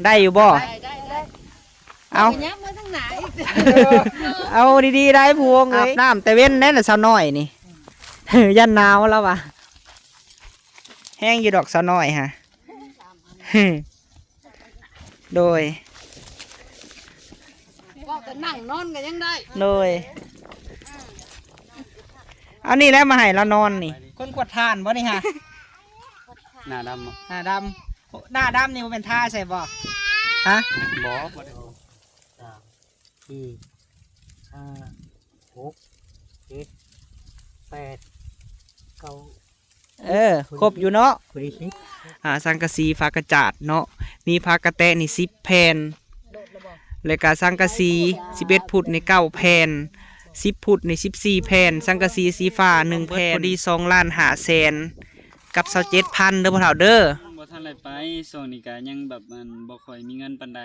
ได้อยู่บ่ได้เอาย้ำมาทั้งไหนเอาดีๆได้พวงเลยน้ำแต่เว้นแน่นสาวน้อยนี่ยันหนาวแล้ววะแห้งอยู่ดอกสาวน้อยฮะโดยว่าแต่นั่งนอนกันยังได้โดยเอานี่แล้วมาให้เรานอนนี่คนกวดทานบ่นี่ฮะหน้าดำหน้าดำหน้าดำนี่มันเป็นท่าใช่บ่ฮะบ่3 4 5 6 7 8 9ครบอยู่เนาะพอดีสิสังกะสีฟ้ากระจาดเนาะมีผ้ากระแตนี่10แผ่นแล้วก็สังกะสี11ฟุตใน9แผ่น10ฟุตใน14แผ่นสังกะสีสีฟ้า1แผ่นพอดี2,500,000กับ27,000เด้อพ่อเฒ่าเด้อบ่ทันได้ไปช่วงนี้ก็ยังแบบมันบ่ค่อยมีเงินปานใด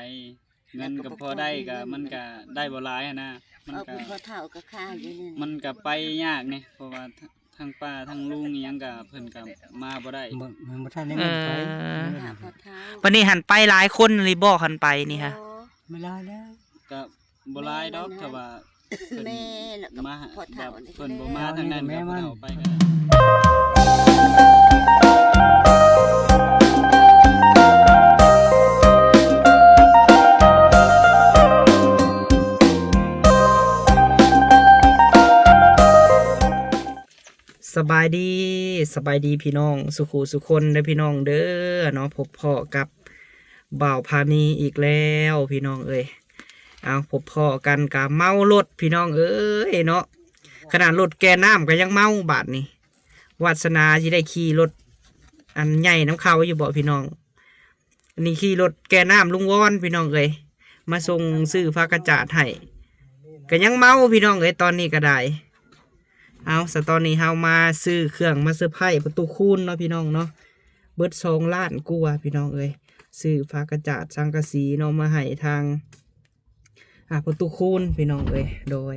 เงินก็พอได้ก็มันก็ได้บ่หลายนะมันก็พอเท่าก็ค่าอยู่นี่มันก็ไปยากนี่เพราะว่าทั้งป้าทั้งลุงอีหยังก็เพิ่นก็มาบ่ได้บ่ทันได้เงินไปวันนี้หันไปหลายคนเลยบ่หันไปนี่ฮะไม่หลายแล้วก็บ่หลายดอกแต่ว่าแม่แล้วก็พอเท่าเพิ่นบ่มาทางนั้นก็บ่เฒ่าไปก็สบายดีพี่น้องสุขุสุคนเด้อพี่น้องเด้อเนาะพบพ่อกับบ่าวพามีอีกแล้วพี่น้องเอ้ยเอาพบพ่อกันกับเมารถพี่น้องเอ้ยเนาะขนาดรถแกน้ำก็ยังเมาบาดนี่วาสนาที่ได้ขี่รถอันใหญ่น้ำเขาอยู่บ่พี่น้องอันนี้ขี่รถแกน้ำลุงวอนพี่น้องเอ้ยมาส่งซื้อฟ้ากระจาดให้ก็ยังเมาพี่น้องเอ้ยตอนนี้ก็ได้เอาสตอนนี้เฮามาซื้อเครื่องมาเซอร์ไพรส์ประตูคูณเนาะพี่น้องเนาะเบิด2 ล้านกว่าพี่น้องเอ้ยซื้อฟ้ากระจาดสังกะสีเนาะมาให้ทางประตูคูณพี่น้องเอ้ยโดย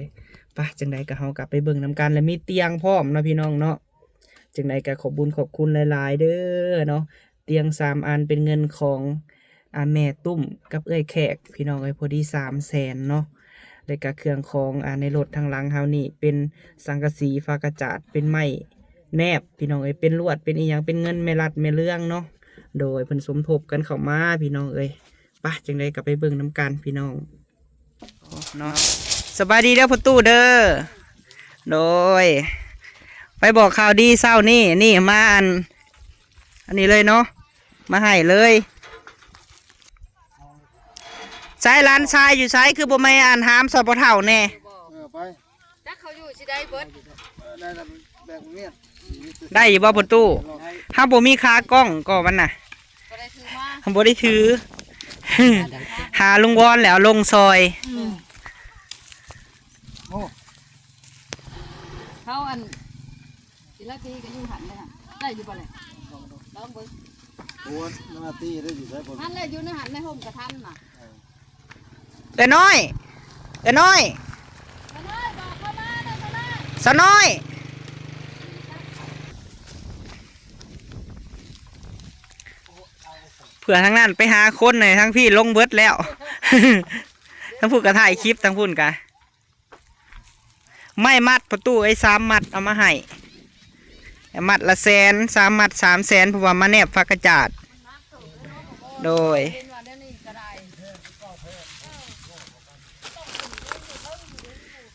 ปะจังใดก็เฮากลับไปเบิ่งนำกันและมีเตียงพร้อมเนาะพี่น้องเนาะจังใดก็ขอบคุณหลายๆเด้อเนาะเตียง3 อันเป็นเงินของแม่ตุ้มกับเอ้ยแขกพี่น้องเอ้ยพอดี300,000เนาะแล้วก็เครื่องของในรถทางหลังเฮานี่เป็นสังกะสีฟ้ากระจาดเป็นไม้แนบพี่น้องเอ้ยเป็นลวดเป็นอีหยังเป็นเงินแม่รัดแม่เรื่องเนาะโดยเพิ่นสมทบกันเข้ามาพี่น้องเอ้ยปะจังได๋ก็ไปเบิ่งนํกันพี่น้องเนาะสบายดีเด้อพ่อตู้เด้อโดยไปบอกข่าวดีเช้านี่มาอันนี้เลยเนาะมาให้เลยใช้ร้านชายอยู่ใช้คือบ่ไม่หามสอบเท่าแน่ไปถ้าเขาอยู่สิได้เบิดได้แบบนี้ได้อยู่บ่ประตูถ้าบ่มีขากล้องก็มันน่ะบ่ได้ถือมาบ่ได้ถือหาลุงวอนแล้วลงซอยเขาศิลปีก็อยู่หันเลยค่ะได้อยู่บ่เลยลองเบิ่งโอ้นาตีได้อยู่ได้บ่หันเลยอยู่ในหันในห่มกระทันน่ะแต่น้อยสน้อยเผื่อทั้งนั้นไปหาคนหน่อยทั้งพี่ลงเบิดแล้ว ทั้งพูดกระถ่ายคลิปทั้งพูดกันไม่มัดประตูไอ้3 มัดเอามาให้มัดละ100,000 3 มัด300,000เพราะว่ามาแนบฟ้ากระจาดโดย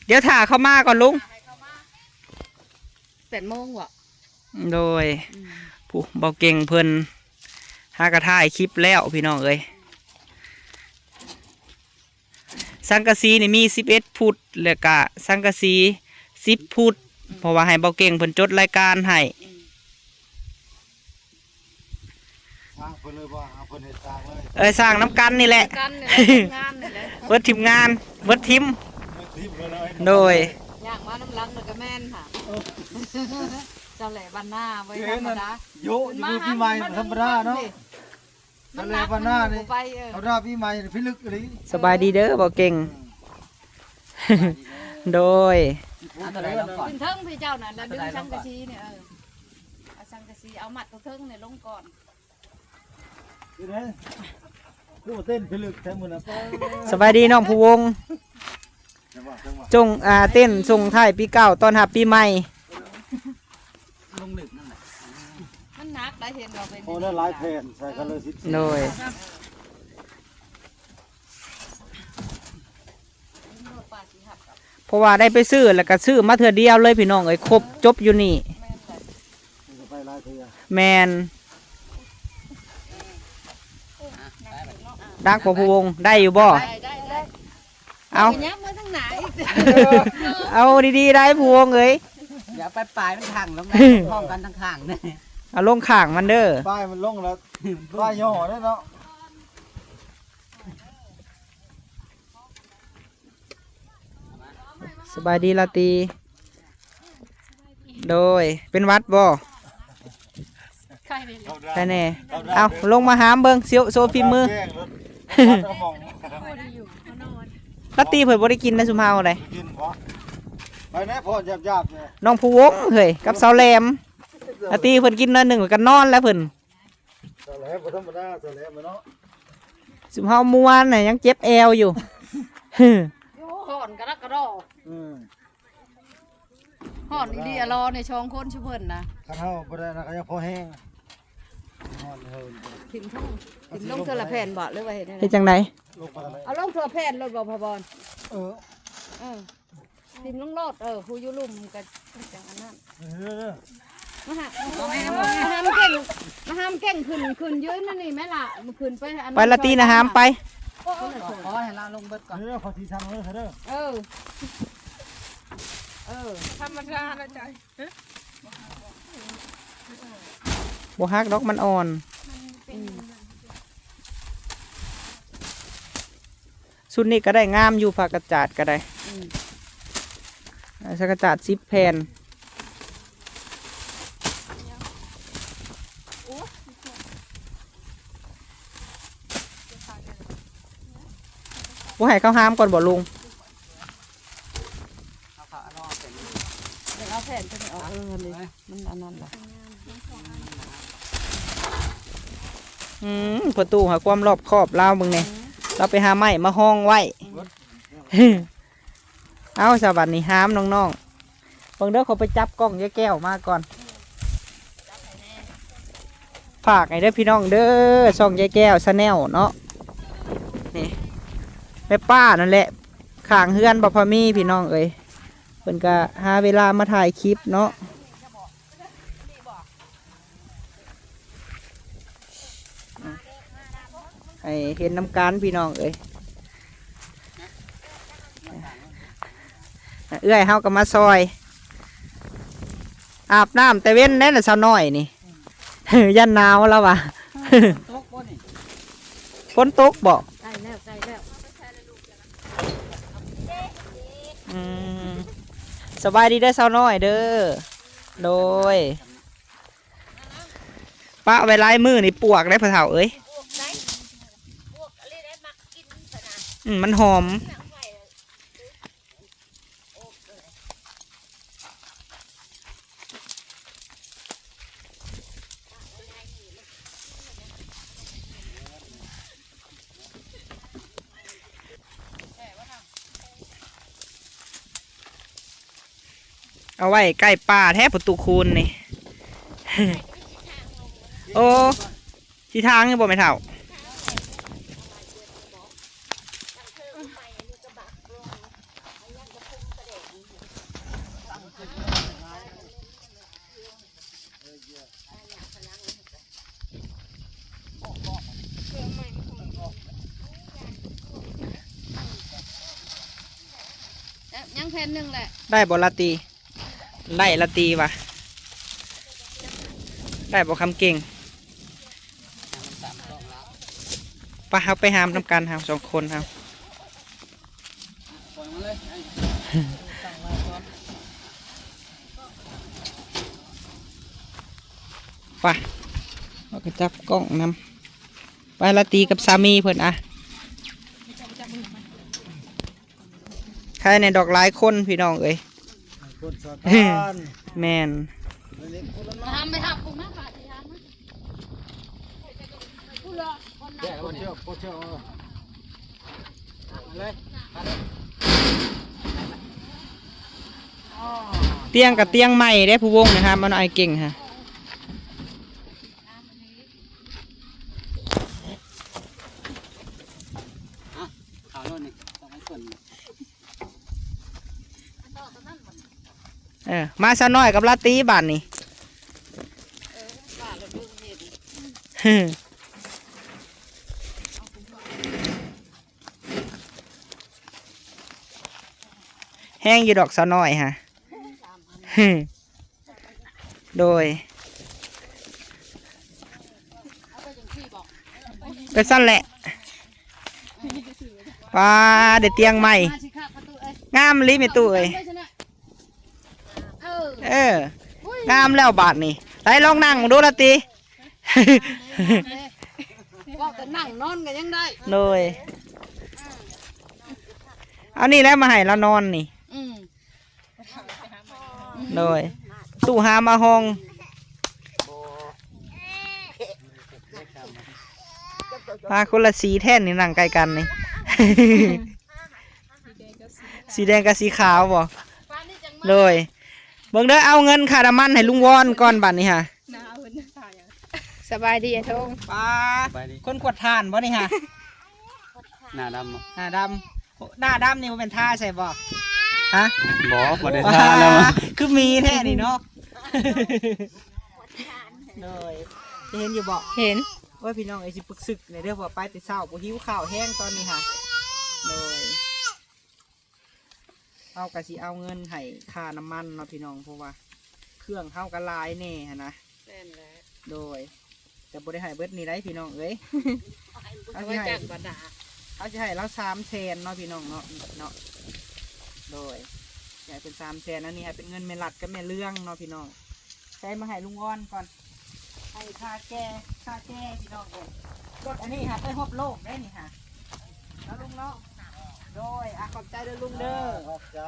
เดี๋ยวถ่าเข้ามาก่อนลุง8 โมงวะโดยผู้เบาเก่งเพิ่นหากระถ่ายคลิปแล้วพี่น้องเอ้ยสังกะสีนี่มี11 ฟุตแล้วก็สังกะสี10 ฟุตเพราะว่าให้เบาเก่งเพิ่นจดรายการให้สร้างน้ำกันนี่แหละเวิร์ดทีมงานเวิร์ดทีมโดยอยากมาน้ำลังเลยก็แม่นค่ะเจ้าแหล่บ้านหน้าไว้ธรรมดาโยพี่ใหม่ธรรมดาเนาะเจ้าแหล่บ้านหน้านี่เขาด่าพี่ใหม่พี่ลึกอะไรสบายดีเด้อเบาเก่งโดยขึ้นเทิงพี่เจ้าน่ะแล้วดึงสังกะสีเนี่ยเอาสังกะสีเอามัดตัวเทิงเนี่ยลงก่อน คือว่าเต้นไปลึกแท้มือนะป้า สบายดีน้องผู้วงจงเต้นส่งท้ายปีเก่าตอนรับปีใหม่ ลงลึกนั่นแหละ มันหนักได้เห็นเราเป็น โอ้ได้หลายแผ่นใส่กันเลยสิ โดยเพราะว่าได้ไปซื้อแล้วก็ซื้อมาเถื่อเดียวเลยพี่น้องเอ้ยครบจบอยู่นี่ มันก็ไปหลายเทื่อ แมนดักบ่ผู้วงได้อยู่บ่ ได้ เอา ยับมาทั้งไหน เอาดีๆได้ผู้วงเอ้ย อย่าไปปลายมันขังแล้วแม่พร้อมกันทั้งข้างเนี่ย เอาลงข้างมันเด้อ ป้ายมันลงแล้วป้ายย่อได้เนาะ สบายดีลาตีโดยเป็นวัดบ่ ใครเลย ใช่แน่เอาลงมาหามเบิ่งเสียวโซฟิมือ แจ้งรถวัดกระหม่อม ลาตีเพิ่นบ่ได้กินนะสุมเฮาเลย กินเพราะไปแน่พอหยาบๆเนี่ย น้องผู้วงเฮ้ยกับสาวแหลมลาตีเพิ่นกินน้อยหนึงแล้วก็นอนแล้วเพิ่น สแลบบ่ธรรมดาสแลบเนาะ สุมเฮาม่วนน่ะยังเจ็บแอวอยู่ ห่อนกระดักกระดอ อืม ห่อนอีดีอะรอในช่องคนชุเพิ่นนะ คันเฮาบ่ได้นะก็ยังพอแห้งนอนเฮิน ถิ่มทุ่งถิ่มลงเธอละแผ่นบ่หรือว่าเห็นอะไร เฮ็ดจังได ลงไปอะไร เอาลงเธอแผ่นรถบ่พอบอล เออ ถิ่มลงรถผู้ยุลุ่มกันจังอันนั้น เออ มาหามาห้ามเก่งมาห้ามเก่งขึ้นยืนนั่นนี่แม่ล่ะมันขึ้นไปอันนั้น ไปลาตีนะหามไป ขอให้เราลงเบิดก่อน เด้อขอทีทางเด้อเด้อ ธรรมดาละใจ บ่ฮักดอกมันอ่อนชุดนี้ก็ได้งามอยู่ผ้ากระจาดก็ได้ผ้ากระจาด10แผ่นบ่ให้เขาห้ามก่อนบ่ลุง เอาแผ่นตัวนี้ออกเลยมันอันนั้นล่ะ ประตูหาความรอบคอบเรามึงเนี่ยเราไปหาไม้มาห้องไว้ เอาสวัสดีห้ามน้องๆเบิ่งเด้อเขาไปจับกล้องยายแก้วมาก่อนฝากไอ้เด้อพี่น้องเด้อช่องยายแก้วชาแนลเนาะนี่แม่ป้านั่นแหละข้างเฮือนบ่พอมีพี่น้องเอ้ยเพิ่นก็หาเวลามาถ่ายคลิปเนาะให้เห็นน้ำการพี่น้องเอ้ยเอื้อยเฮาก็มาซอย อาบน้ำแต่เว้นแน่น่ะสาวน้อยนี่ ยันหนาวแล้วว่ะ ตกบ่นี่ ฝนตกบ่ ใกล้แล้ว อืมสบายดีเด้อสาวน้อยเด้อโดยป้าไว้ลายมือนี่ปวกได้พะเฒ่าเอ้ยมันหอมเอาไว้ใกล้ป่าแท้ประตูคูณนี่ โอ้ที่ทางนี่บ่ไม่เท่ายังแผ่นหนึ่งแหละ ได้บ่ละตีไล่ละตีวะได้บ่คำเก่งไปเฮาไปหามน้ำกันเฮาสองคนเฮา ปล่อยมาเลยไอ้ ไปเราก็จับกล้องนำไปละตีกับสามีเพิ่นอะใครในดอกหลายคนพี่น้องเอ้ย คนสตาน แมน ทำไปทำปุ๊บนะป่าที่ทำนะผู้ละคน เดี๋ยวเชือกเชือกเลย เตียงกับเตียงใหม่ได้ผู้วงนะครับมันไอเก่งฮะ ข่าวโน่นนี่ต้องให้คน มาซะน้อยกับลาตีบ้านนี่ ว่าเราดูเห็น แห้งอยู่ดอกซะน้อยฮะ โดย เอาไปจังที่บอก ก็สั้นแหละว้าเดี๋ยวเตียงใหม่ มาสิค่ะประตูเอ้ย งามลิมิตู้เอ้ย เออ เออ งามแล้วบาทนี่ไปลองนั่งดูละตี ว่าแต่นั่งนอนกันยังได้ โดยเอานี่แล้วมาให้เรานอนนี่ อืม โดยตู้หามาห้องมาคนละสีแท่นนี่นั่งใกล้กันนี่ สีแดงกับสีขาวบ่โดยเบิ่งเด้อเอาเงินค่าน้ำมันให้ลุงวอนก่อนบัดนี้ฮะ สบายดีอะทง ป้าคนขวดทานบ่นี่ฮะ หน้าดำอะ หน้าดำหน้าดำนี่มันเป็นท่าใช่บ่ฮะ บ่บ่ได้ทาแล้วมั้ง คือมีแท้นี่เนาะ โดยจะเห็นอยู่บ่ เห็น ว่าพี่น้องไอ้สิปึกซึกในเรื่องว่าไปแต่เช้าบ่หิวข้าวแห้งตอนนี้ค่ะโดยเอากะสิเอาเงินให้ค่าน้ำมันเนาะพี่น้องเพราะว่าเครื่องเฮาก็หลายแน่หั้นนะ แม่นแล้ว โดยแต่บ่ได้ให้เบิดนี่ได้พี่น้องเอ้ย เอาไว้จากบรรดา เขาจะให้เรา300,000เนาะพี่น้องเนาะโดยใหญ่เป็น300,000อันนี้ให้เป็นเงินแม่หลัดกับแม่เรื่องเนาะพี่น้องใช้มาให้ลุงวอนก่อนให้ค่าแก้พี่น้องเอ้ยรถอันนี้ค่ะไปฮอบโลกได้นี่ค่ะแล้วลุงเนาะโดยขอบใจเด้อลุงเด้อ ขอบใจ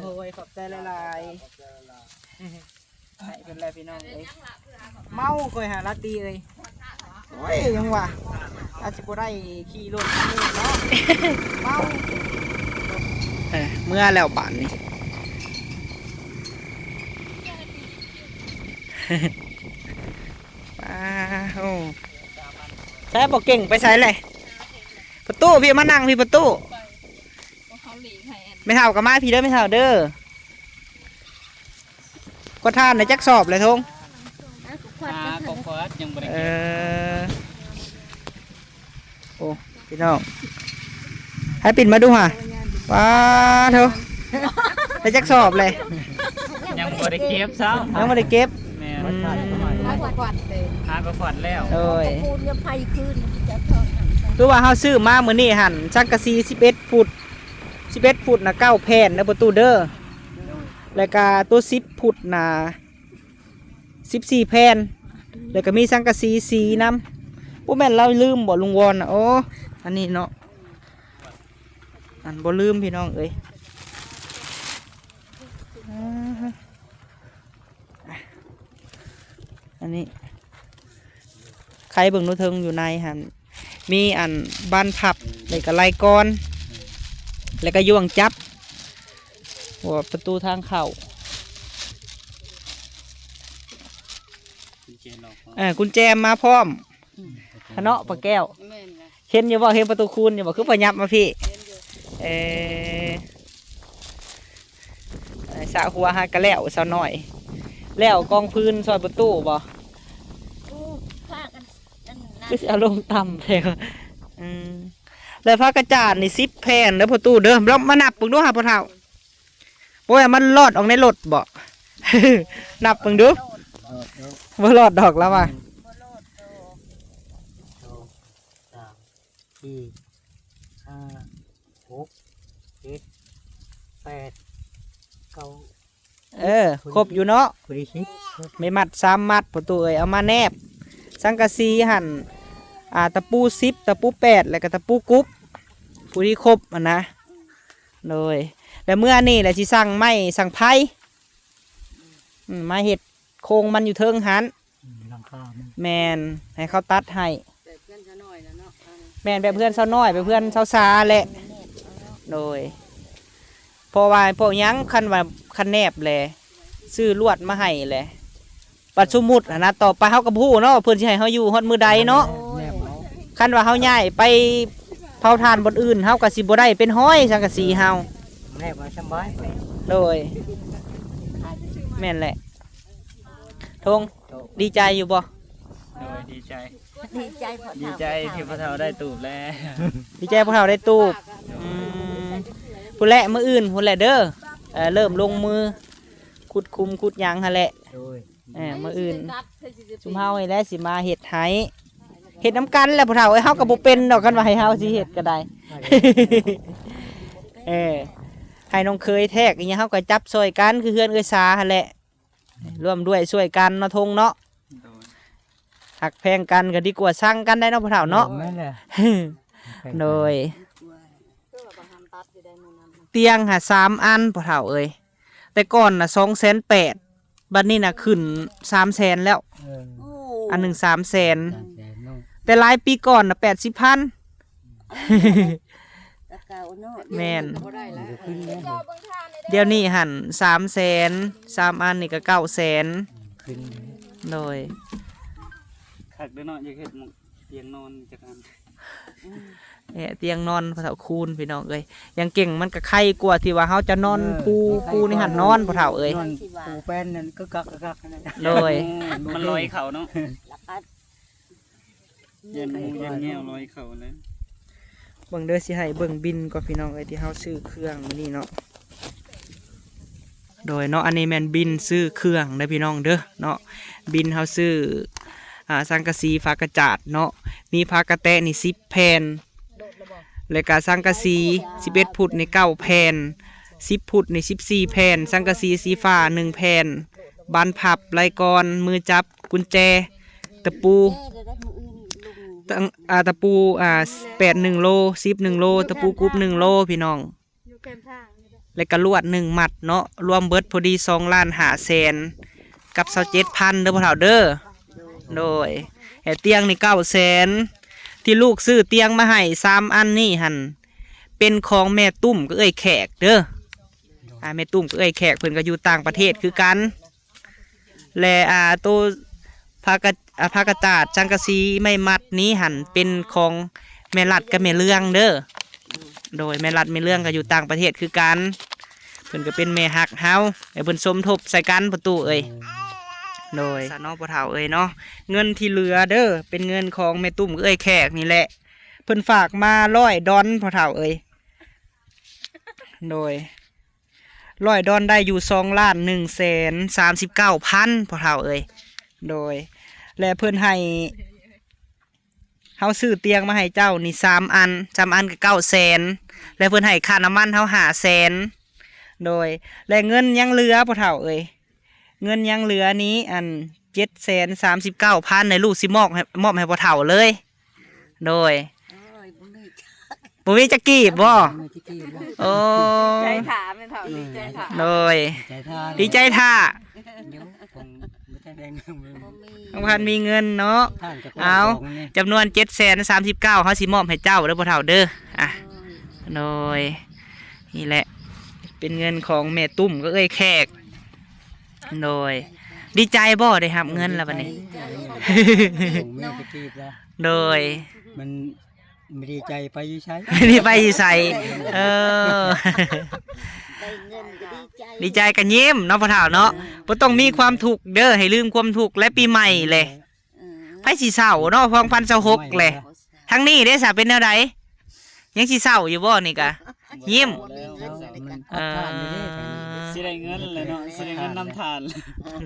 โดยขอบใจหลายๆให้เป็นไรพี่น้องเอ้ยเมาเคยหาลาตีเอ้ยโอ้ยยังวะอาจจะบ่ได้ขี่รถคันนี้เนาะ เมาเมื่อแล้วบานนี้ ป้าโอ้ใช้บอกเก่งไปใช้เลยประตูพี่มานั่งพี่ประตู เขาหลีให้อัน ไม่เท่ากับมาพี่เด้อไม่เท่าเด้อก็ท่านในจักสอบเลยทง ก็ขอยังบ่ได้ เอ เก็บ โอ้พี่น้องให้ปิ่นมาดูฮะว้าเถอะในจักสอบเลย ยังบ่ได้เก็บซ้ำ ยังไม่ได้เก็บ แม่ อืม ให้กวาดเลย หาก็ขวัญแล้ว โอ้ย ปูนจะไฟขึ้นจะทอด คือว่าเขาซื้อมาเหมือนนี่หันชักกะซี11 ฟุต11 ฟุตนะ9 แผ่นนะประตูเด้อแล้วก็ตัว10 ฟุตนะ14 แผ่นแล้วก็มีสังกะสีสีน้ำผู้แม่นเราลืมบ่ลุงวอนน่ะโอ้อันนี้เนาะอันบ่ลืมพี่น้องเอ้ยอันนี้ใครเบิ่งโนเทิงอยู่ในหันมีอันบ้านผับแล้วก็ไล่กอนแล้วก็ยวงจับหัวประตูทางเข้า คุณเจนหรอก กุญแจมาพร้อมขะเนาะปะแก้ว แม่นแล้ว เห็นอยู่บ่เห็นประตูคูณอยู่บ่คือปะยับมาพี่ เห็นอยู่ เอสาวหัวหากะแล้วสาวหน่อย แล้วกองพื้นซอยประตูบ่ ฆ่ากันนั่นนะ คือสิเอาลงต่ำแท้อืมแล้วพระกระจาดนี่10 แผ่นแล้วประตูเด้อเรามานับเบิ่งดูหาพ่อเฒ่าบ่ว่ามันรอดออกในรถบ่ นับเบิ่งดูบ่รอดดอกแล้วว่ะ 4 5 6 7 8 9 ครบอยู่เนาะ พอดีสิบ ไม่มัด3 มัดประตูเอ้ยเอามาแนบ สังกะสีหั่นตะปู10 ตะปู8แล้วก็ตะปูกุ๊บผู้ที่ครบอ่ะนะเลยแล้วเมื่อนี่แหละสิสั่งไม้สั่งไผ่มาเห็ดโครงมันอยู่เทิงหัน หลังคามัน แมนให้เขาตัดให้ แต่เพื่อนจะน้อยแล้วเนาะ แม่นแบบเพื่อนเซาน้อยแบบเพื่อนเซาซาแหละโดยเพราะว่าพวกยังคันว่าคันแนบแหละซื้อลวดมาให้แหละปัจจุมุดนะต่อไปเฮากับผู้เนาะเพิ่นสิให้เฮาอยู่ฮอดมื้อใดเนาะ แนบเนาะ คันว่าเฮาย้ายไปเผาทานบนอื่นเฮาก็สิบ่ได้เป็นห้อยสังกะสีเฮา แนบมาสบาย โดยแม่นแหละทงดีใจอยู่บ่ โดยดีใจ ดีใจพอ ดี เท่า ใจที่พ่อเฒ่าได้ตูบแล้ว ดีใจพวกเราได้ตูบผู้แหละมื้ออื่นผู้แหละเด้อเริ่มลงมือขุดคุมขุดหยังหั่นแหละ โดย มื้ออื่นซุมเฮานี่แหละสิมาเฮ็ดให้เฮ็ดน้ำกันแหล้วผู้เฒ่าเอ้ยเฮาก็บ่เป็นดอกกันว่าให้เฮาสิเฮ็ดก็ได้ ให้น้องเคยแทกอีหยังเฮาก็จับช่วยกันคือเฮือนเอ้ยสาหั่นแหละร่วมด้วยช่วยกันเนาะทงเนาะ โดย หักแพงกันก็ดีกว่าสั่งกันได้เนาะผู้เฒ่าเนาะ แม่นแหละ โดยเตียงหา3 อันผู้เฒ่าเอ้ยแต่ก่อนน่ะ280,000บัดนี้น่ะขึ้น300,000แล้ว เออ อันหนึ่ง300,000 300,000เนาะ แต่หลายปีก่อนน่ะ80,000 ตะเกาเนาะ แม่น บ่ได้แล้ว ขึ้นแล้ว เดี๋ยวนี้หัน300,000 3 อันนี่ก็900,000 ขึ้น โดย คักเด้อเนาะอยากเฮ็ดหม้องเตียงนอนจักอัน เตียงนอนพระเฒ่าคูนพี่น้องเอ้ยยังเก่งมันก็ไข่กว่าที่ว่าเฮาจะนอนปูในหันนอนพระเฒ่าเอ้ย นอนปูแป้นนั่นก็กักนั่น โดย มันลอยเข่าเนาะ แล้วก็ เย็นหูเย็นแง่วลอยเข่าเลย เบิ่งเด้อสิให้เบิ่งบินก่อนพี่น้องเอ้ยที่เฮาซื้อเครื่องมื้อนี้เนาะโดยเนาะอันนี้แม่นบินซื้อเครื่องเด้อพี่น้องเด้อเนาะบินเฮาซื้อสังกะสีฟ้ากระจาดเนาะมีผ้ากระแตะนี่10 แผ่นแล้วก็สังกะสี11 ฟุตนี่9 แผ่น10 ฟุตนี่14 แผ่นสังกะสีสีฟ้า1 แผ่นบานพับไหลกรมือจับกุญแจตะปูตะปู8 1 โล10 1 โลตะปูกรุ๊ป1 โลพี่น้องแล้วก็ลวด1 มัดเนาะรวมเบิดพอดี2,500,000กับ27,000เด้อพ่อเฒ่าเด้อโดยเตียงนี่900,000ที่ลูกซื้อเตียงมาให้3 อันนี่หันเป็นของแม่ตุ้มก็เอ้ยแขกเด้อแม่ตุ้มก็เอ้ยแขกเพิ่นก็อยู่ต่างประเทศคือกันและตัวผ้ากระจาดจังกะสีไม่มัดนี้หันเป็นของแม่ลัดกับแม่เลื่องเด้อโดยแม่ลัดแม่เลื่องก็อยู่ต่างประเทศคือกันเพิ่นก็เป็นแม่ฮักเฮาไอ้เพิ่นสมทบใส่กันประตูเอ้ยโดยสานอพ่อเฒ่าเอ้ยเนาะเงินที่เหลือเด้อเป็นเงินของแม่ตุ้มเอ้ยแขกนี่แหละเพิ่นฝากมา100 ดอลพ่อเฒ่าเอ้ยโดย100 ดอลได้อยู่2,139,000พ่อเฒ่าเอ้ยโดยและเพิ่นให้เฮาซื้อเตียงมาให้เจ้านี่3 อันก็900,000และเพิ่นให้ค่าน้ำมันเฮา500,000โดยและเงินยังเหลือพ่อเฒ่าเอ้ยเงินยังเหลือนี้อัน739,000ในลูกสิมอบให้พ่อเฒ่าเลยโดยบ่มีจักกีบบ่ ไม่ที่กี้บ่ โอ้ ใจถามเป็นเท่าดีใจถาม โดย ใจท่า ดีใจท่า เดี๋ยวผมไม่ใช่แรงเงินมือ น้องพันมีเงินเนาะ ท่านจะ เอาจำนวน739,000เขาสิมอบให้เจ้าเด้อพ่อเฒ่าเด้อโดยนี่แหละเป็นเงินของแม่ตุ้มก็เอ้ยแขกโดยดีใจบ่ได้รับเงินแล้วบัดนี้ ผมไม่ที่กี้แล้ว โดย มันไม่ดีใจไปอยู่ใช้ ไม่ได้ไปใส่ได้เงินก็ดีใจ ดีใจกันยิ้มเนาะพ่อเฒ่าเนาะบ่ต้องมีความทุกข์เด้อให้ลืมความทุกข์และปีใหม่เลยไผสิเศร้าเนาะ2026เลยทั้งนี้ได้ซะเป็นแนวใดยังสิเศร้าอยู่บ่นี่กะยิ้ม สิได้เงินเลยเนาะสิได้เงินนำทาน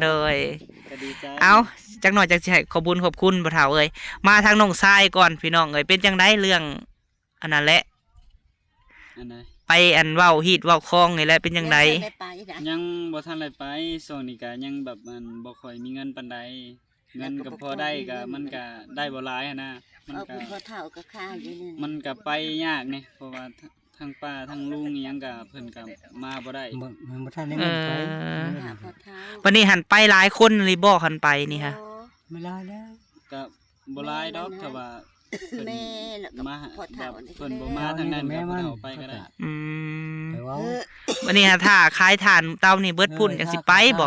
โดย ก็ดีใจ เอาจักหน่อยจักสิให้ขอบคุญขอบคุณพ่อเฒ่าเอ้ยมาทางน้องทรายก่อนพี่น้องเอ้ยเป็นจังไดเรื่องอันนั้นแหละ อันใด ไปอันเว้าฮีดเว้าคลองนี่แหละเป็นจังได ได้ไปนะ ยังบ่ทันได้ไปช่วงนี้ก็ยังแบบมันบ่ค่อยมีเงินปานใดเงินก็พอได้ก็มันก็ได้บ่หลายหั้นนะมัน เอา ก็ พอเท่าก็ค่าอยู่นี่ มันก็ไปยากนี่เพราะว่าทั้งป้าทั้งลุงอิหยังก็เพิ่นก็มาบ่ได้ มันบ่ทันได้เงินไป หาพอเท่า วันนี้หันไปหลายคนเลยบอกหันไปนี่ฮะ ไม่ได้แล้ว ก็บ่หลายดอกถ้าว่า แม่แล้วก็ มา พอ แบ เท่า บ นี่ เพิ่นบ่มาทางนั้นก็บ่เอาไปก็ได้ อืม แต่ว่า วันนี้ถ้าขายถ่านเตานี่เบิดพุ่นจังสิไปบ่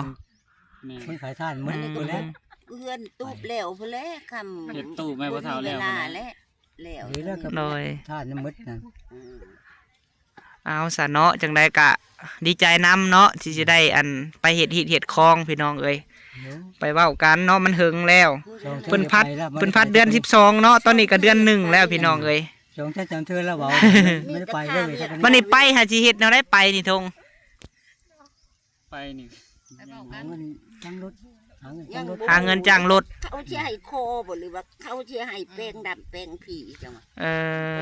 แม่ คนขายท่านมัน อืม ตัวแล้ว เพื่อนตูบแล้วพุ่นแหละคำ เฮ็ดตู้แม่บ่เฒ่าแล้ว เวลาแล้วแล้ว หรือแล้วก็ โดย ท่านมันมืดนั่น อืม เอาซะเนาะจังไดกะ ดีใจนำเนาะที่จะได้อันไปเฮ็ดคลองพี่น้องเอ้ย เดี๋ยว ไปเว้ากันเนาะมันหึงแล้ว สอง เพิ่นพัดเดือน12เนาะตอนนี้ก็เดือน1แล้วพี่น้องเอ้ย สองจำเธอแล้วเบาไม่ได้ไปเลย วันนี้ไปหาสิเฮ็ดแนวได้ไปนี่ทง ไปนี่ ไปเว้ากั หาน เงินจ้างรถหาเงิน ยั จ้าง งรถ หาเงินจ้างรถ เขาสิให้โคบ่หรือว่าเขาสิให้แป้งดำแป้งผีจังหวะ เอ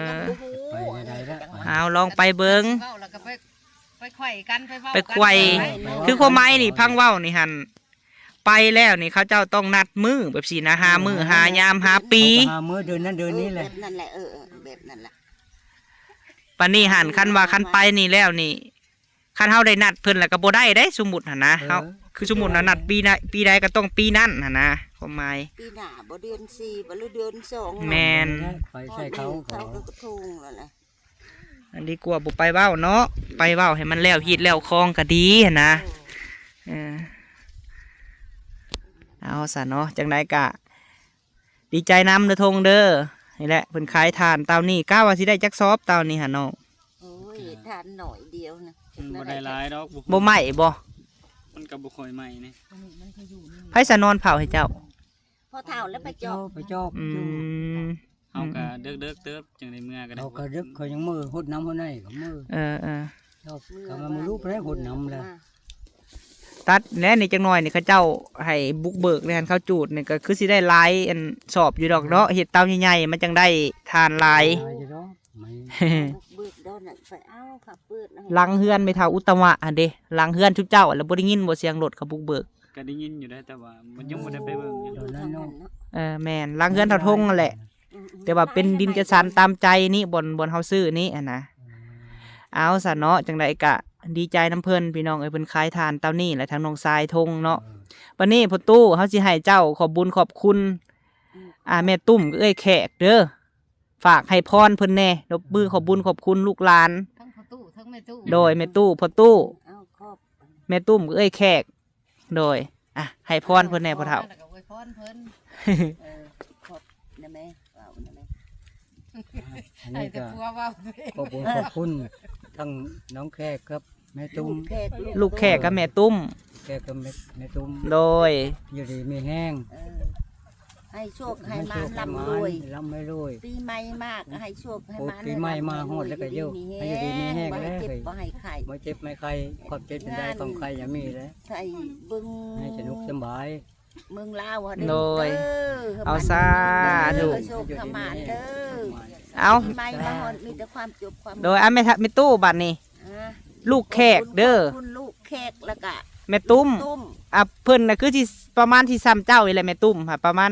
ยัง อ บ่ฮู้ ไปไหนแล้ว เอาลองไปเบิ่ง เว้าแล้วก็ไปไขว่กันไปเว้า ไปไขว่ คือความหมายนี่พังเว้านี่หั่นไปแล้วนี่เขาเจ้าต้องนัดมือแบบสินะหามือหายามหาปี หามื้อเดือนนั้นเดือนนี้แห แบ ละ บนั่นแหละแบบนั่นแหละ ปานนี้หันคันว่าคันไปนี่แล้วนี่คันเฮาได้นัดเพิ่นแล้วก็บ่ได้ได้สมมุติหั่นนะเฮาคือสมมุติว่านัดปีใดก็ต้องปีนั้นหั่นนะความหมาย ปีหน้าบ่เดือน4บ่หรือเดือน2 แม่น ไปใส่เขา เขาก็กระทุงแล้วแหละ อันนี้กลัวบ่ไปเว้าเนาะไปเว้าให้มันแล้วฮีดแล้วคลองก็ดีหั่นนะเออเอาซะเนาะจังได๋ก็ดีใจนำเด้อทงเด้อนี่แหละเพิ่นขายทานเตานี่กะว่าสิได้จักซอบเตานี่หั่นน้อง โอ้ยทานหน่อยเดียวนะ บ่ได้หลายดอก บ่ไหม้บ่ มันก็บ่ค่อยใหม่นี่ ไผสะนอนเผาให้เจ้า พอเท่าแล้วไปจ เจ้า อบ ไปจอบ อื อยู่ ม เฮาก็เด้อๆเติบจังได้เมื่อก็ได้ เราก็ดึกเขายังมือหดน้ำหัวในกับมือ เออ ชอบก็มารู้ไปได้หดน้ำแล้ว ตัดแหน่นี่จังน้อยนี่เขาเจ้าให้บุกเบิกในการเขาจูดนี่ก็คือสิได้หลายอันสอบอยู่ดอกเนาะเฮ็ดเตาใหญ่ๆมันจังได้ทานหลาย ไปจะร้องไม่ เบิดดอนน่ะไปเอาค่ะเปิดนะ หลังเฮือนไม่เท่าอุตตมะอันเด้หลังเฮือนทุกเจ้าแล้วบ่ได้ยินบ่เสียงรถเขาบุกเบิก ก็ได้ยินอยู่ได้แต่ว่ามันยังบ่ได้ไปเบิ่งอยู่ ตอนนั้นเนาะ แม่นหลังเฮือนเท่าทงนั่นแหละ แต่ว่าเป็นดินกระสันตามใจนี่บนเฮาซื้อนี่อันนะเอาซะเนาะจังไดก็ดีใจน้ำเพิ่นพี่น้องเอ้ยเพิ่นขายทานเต้านี่และทางน้องทรายทงเนาะวันนี้พ่อตู้เฮาสิให้เจ้าขอบบุญขอบคุณแม่ตุ้มเอ้ยแขกเด้อฝากให้พรเพิ่นแน่ดบมือขอบบุญขอบคุณลูกหลาน ทั้งพ่อตู้ทั้งแม่ตู้ โดยแม่ตู้พ่อตู้ เอาครอบ แม่ตุ้มเอ้ยแขกโดยให้พรเพิ่นแน่พ่อเฒ่า แล้วก็อวยพรเพิ่น ครอบนะแม่เอานะแม่ อัน ให้ นี้ แต่ ก็ ผัวเว้า ขอบคุณขอบคุณทั้งน้องแขกครับแม่ตุ้ม แขก ลูกแขกกับแม่ตุ้ม แขกกับแม่ตุ้ม โดย อยู่ดีมีแห้ง ให้โชคให้มาร่ำรวย ร่ำไม่รวย ปีใหม่มากให้โชคให้ โอ้ มา ปีใหม่มาฮอดแล้วก็เยอะให้อยู่ดีมีแห้ง บ่ แล้ว ให้เจ็บ เฮ้ย บ่ให้ไข้ ไม่เจ็บไม่ใครความเจ็บเป็นได้ของใครอย่ามีแล้ว ใส่บึง ให้สนุกสบาย เมืองลาวเด้ โดย เด้อ เอาสาธุ โชคขมานเด้อ เอา ปีใหม่มาฮอดมีแต่ความจบความ โดยแม่ตู้บัดนี้ อ่ะ ลูกแขกเด้อ ขบคุณลูกแขกแล้วก็ แม่ตุ้ม ตุ้ม เพิ่นน่ะคือที่ประมาณที่ซ้ำเจ้านี่แหละแม่ตุ้มค่ะประมาณ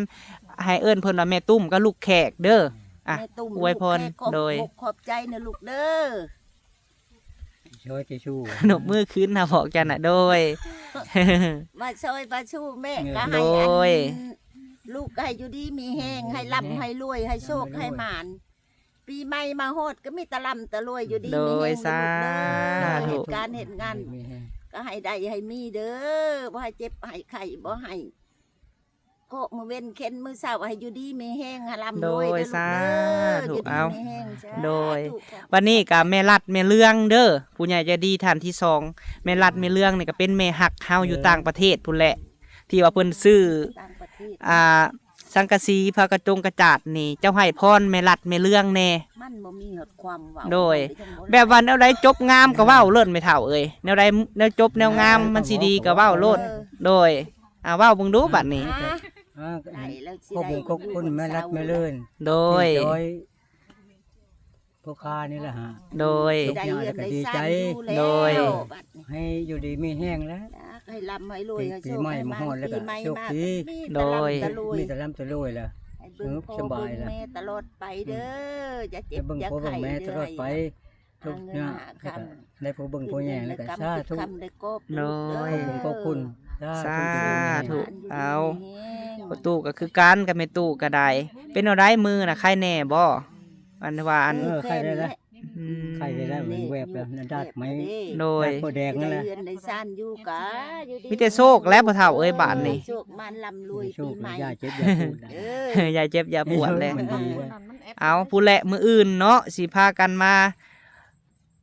ให้เอิ้นเพิ่นว่าแม่ตุ้มก็ลูกแขกเด้อแม่ตุ้ม อวยพร ลูกแขกขอบ โดย ขอบใจนะลูกเด้อ ช่วยจะชู้ หนบมือขึ้นนะบอกกันน่ะโดย มาช่วยมาชูแม่ก็ โด ให้ ย ลูกให้อยู่ดีมีแห้งให้ร่ำให้รวยให้โชคให้หมาน ปีใหม่มาฮอดก็มีแตะล่ำแตะรวยอยู่ดี โด มี ย แห้งนะลูกเด้อ สาธุ เหตุการณ์เหตุงาน มีแห้ง ก็ให้ได้ให้มีเด้อบ่ให้เจ็บให้ไข้บ่ให้โกะมือเว้นเข็นมือเศร้าให้อยู่ดีมีแห้งให้ร่ำรวย โดย เด้อลูก สา เด้อ ธุ อยู่ดี เอา มีแห้งจ้า โดย ถูกค่ะ วันนี้กับแม่รัดแม่เรื่องเด้อผู้ใหญ่ใจะดีท่านที่สองแม่รัดแม่เรื่องนี่ก็เป็นแม่หักเฮาอยู่ต่างประเทศพุ่นแหละ ที่ว่าเพิ่นซื้อ ต่างประเทศ สังกะสีพากระจงกระจาดนี่ เจ้าให้พรแม่รัดแม่เรื่องแน่ มันบ่มีหดความเว้า โดย แบบว่าแนวใดจบงามก็เว้าเลิ่นไม่เท่าเอ้ยแนวใดแนวจบแนวงามมันสิดีก็เว้าโลดโดยเว้าเบิ่งดูบัดนี้ อ่ะ อ่า ได้แล้วสิ ขอบ ได้ คุณขอบคุณแม่รักแม่เลื่อน โดย ที่จอยพ่อค้านี่แหละฮะ โดย ได้เงินได้สร้าง ดีใจ อยู่แล้ว โดย บัดนี้ ให้อยู่ดีมีแห้งแล้ว ให้ร่ำให้รวยให้ ปี โชค ใหม่ ให้ มาฮอดแล้วก็ ปีใหม่ โชค มา ดี มี โดย แต่ร่ำแต่รวย มีแต่ร่ำแต่รวยแล้ว ให้เบิ่งพ่อ สบาย เบิ่ง แล้ว แม่ตลอดไปเด้ออย่าเจ็ จะ บ เบิ่ง อย่า พ่อเบิ่ ไข้ งแม่ตลอดไปทุกเนี่ย หาเงินหาคำ ได้พ่อเบิ่งพ่อแย่แล้วก็สาธุ คำได้กบ โดย ขอบคุณขอบคุณ สาธุเอาประตูก็คือกันกับแม่ตู้ก็ได้เป็นเอาได้มือน่ะใครแน่บ่อันว่าอัน ใครได้แล้ว อืม ใครได้แล้วมันแวบแล้วนั่นดัดไหม โดย ดัดโพแดงนั่นแหละ เรือนได้ซ่านอยู่กะอยู่ดี มีแต่โชคและพ่อเฒ่าเอ้ยบาทนี่ โชคมันลำรวย โช ปี ค ใหม่ อย่าเจ็บอย่าปวดนะ อย่าเจ็บอย่าปวดเลย มันดีเว้ย เอาผู้แหละมืออื่นเนาะสิพากันมา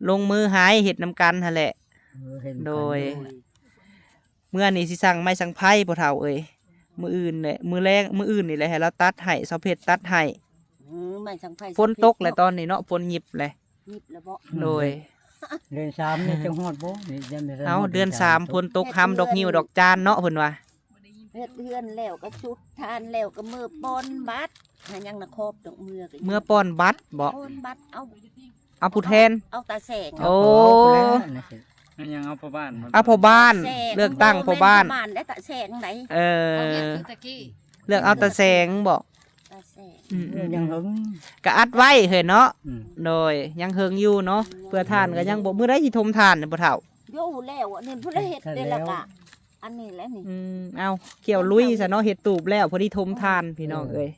ลงมือหายเห็ดน้ำกันหั่นแหละ เห็นกัน โดย เมื่อนี้สิสั่งไม้สั่งไผ่พ่อเฒ่าเอ้ยมืออื่นเนี่ยมือแรงมืออื่นนี่แหละให้เราตัดให้เสาเพชรตัดให้ ไม่สังไฟ ฝนตกแหละตอนนี้เนาะฝนหยิบเลย ยิบแล้วบ่ โดย เดือน3นี่จังฮอดบ่นี่ยังไม่ทั เอาเดือน3ฝนตกห้ำดอกงิ้วดอกจานเนาะเพิ่นว่า เฮ็ดเฮือนแล้วก็ชุดทานแล้วก็มือปอนบัดหายังนะครบดอกมือก็ เมื่อป้อนบัตรบ่ ปอนบัดเอา เอาผู้แทน เอาตาแสง โอ้ ยังเอาพ่อบ้านมา เอาพ่อบ้าน แสง เลือกตั้งพ่อบ้าน พ่อบ้านได้ตาแสงไหน เอ เอาเฮ็ด อ คือตะกี้ เลือกเอาแตะแสงบ่ ตาแสง อืม ยังหึง ก็อัดไว้เห็นเนาะ อืม โดยยังเฮิงอยู่เนาะเพื่อทานก็ยังบ่มื้อใดสิทมทานเนี่ยบ่เฒ่า อยู่แล้วอันนี้ผู้ได้เฮ็ดได้และกะอันนี้แหละนี่ เอาเกี่ยวลุยซะเนาะเฮ็ดตูบแล้วพอดีทมทานพี่น้องเอ้ย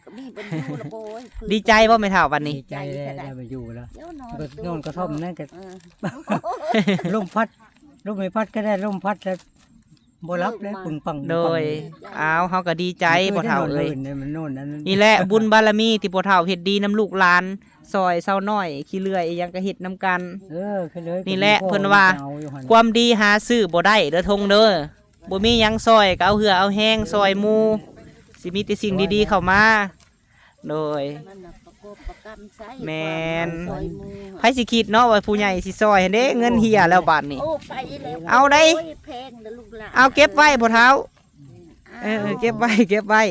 ก็มีเป็นอยู่ละโบยคือ ดีใจบ่แม่เฒ่าวันนี้ ดีใจแล้วได้มาอยู่แล้ว เดี๋ยวนอน ก็นอนกระท่อมนั่นก็ เออ ลมพัดลมไม่พัดก็ได้ลมพัดแล้วบ่รับแล้วปึงปัง โดยเอาเฮาก็ดีใจบ่เฒ่าเอ้ย มันโน่นนั้น นี่แหละบุญบารมีที่บ่เฒ่าเฮ็ดดีน้ำลูกหลานซอยเซาน้อยขี้เลื่อยอีหยังก็เฮ็ดนํกัน คือเลย นี่แหละเพิ่นว่า ความดีหาซื้อบ่ได้เด้อทงเด้อบ่มีหยังซอยก็เอาเหือเอาแห้งซอยหมู่สิมีแต่สิ่งดีๆเข้ามาโดย มันน่ะประกอบประกำใช้ แม่น ซอยมือ ไผสิคิดเนาะว่าผู้ใหญ่สิซอยให้เด้เงินเฮียแล้วบาดนี้ โอ้ไปแล้ว เอาได้ โยแพงเด้อลูกหลาน เอาเก็บไว้พ่อเฒ่าเก็บไว้เก็บไว้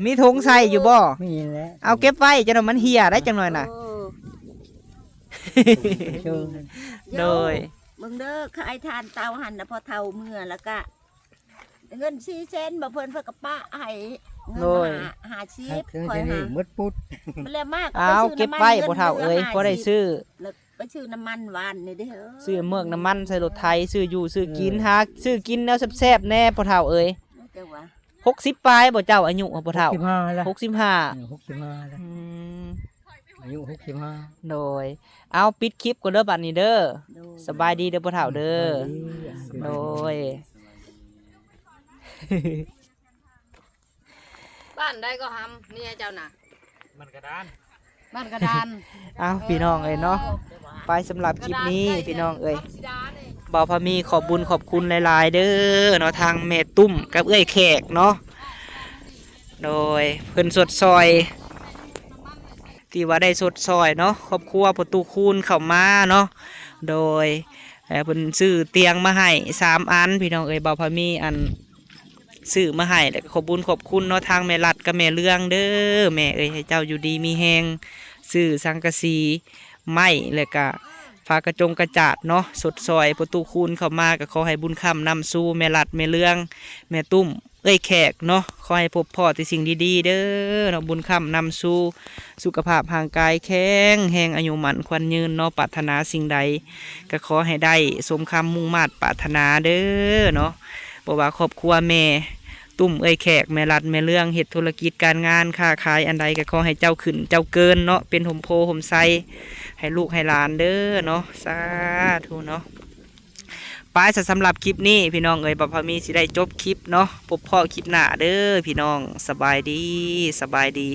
มีถุงใส่อยู่บ่ มีแล้ว เอาเก็บไว้จังหน่อยมันเฮียได้จังหน่อยน่ะ เออ เชิง โดย มึงเด้อขายทานเตาหันน่ะพอเท่าเมื่อแล้วก็เงิน400,000บ่เพิ่นเพิ่นก็ปะให้เงิ โดย นหาชีพ คือ คอย ที่นี่ หา มืดปุ๊ด มันแล้วมาก เอาเก็บไว้พ่อเฒ่าเอ้ยบ่ได้ซื้อ แล้วไปซื้อน้ำมันหวานนี่เด้อ ซื้อเมือกน้ำมันใส่รถไถซื้ออยู่ซื้อกินหาซื้อกินแนวแซ่บๆแน่พ่อเฒ่าเอ้ย เจ้าว่า 60ปลายบ่เจ้าอายุพ่อเฒ่า 65แล้ว 65 65แล้ว อืม อายุ65 โดย เอาปิดคลิปก่อนเด้อบัดนี้เด้อ โดย สบายดีเด้อพ่อเฒ่าเด้อโดย บ้านใดก็หำเมียเจ้าน่ะ มันกระดาน บ้านกระดาน เอาพี่น้องเอ้ยเนาะไปสำหรับคลิปนี้พี่น้องเอ้ย สีดานี่ บ่าวพามีขอบบุญขอบคุณหลายๆเด้อเนาะทางแม่ตุ้มกับเอ้ยแขกเนาะโดยเพิ่นสดซอยที่ว่าได้สดซอยเนาะครอบครัวประตูคูณเข้ามาเนาะโดยเพิ่นซื้อเตียงมาให้3อันพี่น้องเอ้ยบ่าวพามีอันซื้อมาให้แล้วก็ขอบบุญขอบคุณเนาะทางแม่รัดกับแม่เลืองเด้อแม่เอ้ยให้เจ้าอยู่ดีมีแฮงซื้อสังกะสีไม้แล้วก็ฝากระจงกระจาดเนาะสดซอยประตูคูณเข้ามาก็ขอให้บุญคำนำสู่แม่รัดแม่เลืองแม่ตุ้มเอ้ยแขกเนาะขอให้พบพ่อแต่สิ่งดีๆเด้อเนาะบุญคำนำสู่สุขภาพร่างกายแข็งแรงอายุหมันควันยืนเนาะปรารถนาสิ่งใดก็ขอให้ได้สมคำมุ่งมา่ปรารถนาเด้อเนาะบอกว่าครอบครัวแม่ตุ้มเอ้ยแขกแม่รัดแม่เลืองเฮ็ดธุรกิจการงานค้าขายอันใดก็ขอให้เจ้าขึ้นเจ้าเกินเนาะเป็นหมโพหมไซให้ลูกให้หลานเด้อเนาะสาธุเนาะไปสำหรับคลิปนี้พี่น้องเอ้ยบ่าวพามีสิได้จบคลิปเนาะพบพ่อคลิปหน้าเด้อพี่น้องสบายดีสบายดี